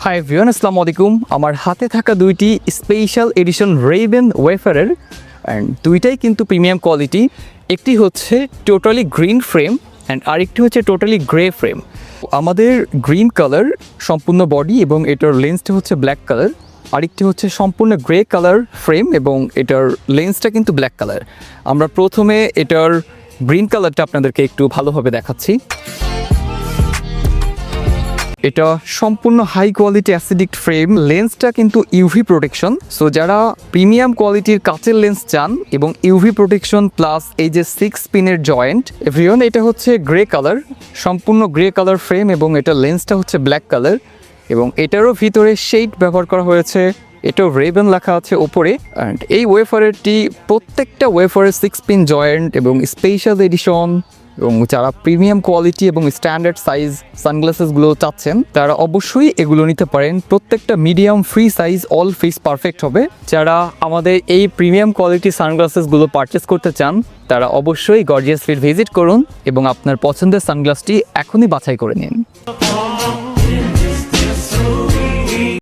Hi everyone, আসসালামু আলাইকুম। আমার হাতে থাকা দুইটি স্পেশাল এডিশন রেবেন ওয়েফারের অ্যান্ড দুইটাই কিন্তু প্রিমিয়াম কোয়ালিটি। একটি হচ্ছে টোটালি গ্রিন ফ্রেম অ্যান্ড আরেকটি হচ্ছে টোটালি গ্রে ফ্রেম। আমাদের গ্রিন কালার সম্পূর্ণ বডি এবং এটার লেন্সটা হচ্ছে ব্ল্যাক কালার, আরেকটি হচ্ছে সম্পূর্ণ গ্রে কালার ফ্রেম এবং এটার লেন্সটা কিন্তু ব্ল্যাক কালার। আমরা প্রথমে এটার গ্রিন কালারটা আপনাদেরকে একটু ভালোভাবে দেখাচ্ছি। এটা সম্পূর্ণ হাই কোয়ালিটি অ্যাসিডিক ফ্রেম, লেন্সটা কিন্তু ইউভি প্রোটেকশন। সো যারা প্রিমিয়াম কোয়ালিটির কাচের লেন্স চান এবং ইউভি প্রোটেকশন প্লাস এই যে 6 পিনের জয়েন্ট এভরিওয়ান, এটা হচ্ছে গ্রে কালার, সম্পূর্ণ গ্রে কালার ফ্রেম এবং এটা লেন্সটা হচ্ছে ব্ল্যাক কালার এবং এটারও ভিতরে শেড ব্যবহার করা হয়েছে। এটাও রেবেন লেখা আছে ওপরে। অ্যান্ড এই ওয়েফারেরটি প্রত্যেকটা ওয়েফারের 6 পিন জয়েন্ট এবং স্পেশাল এডিশন। এবং যারা প্রিমিয়াম কোয়ালিটি এবং স্ট্যান্ডার্ড সাইজ সানগ্লাসেসগুলো চাচ্ছেন তারা অবশ্যই এগুলো নিতে পারেন। প্রত্যেকটা medium free size, all face perfect হবে। যারা আমাদের এই প্রিমিয়াম কোয়ালিটি সানগ্লাসেসগুলো পারচেস করতে চান তারা অবশ্যই গর্জিয়াস ফিট ভিজিট করুন এবং আপনার পছন্দের সানগ্লাসটি এখনই বাছাই করে নিন।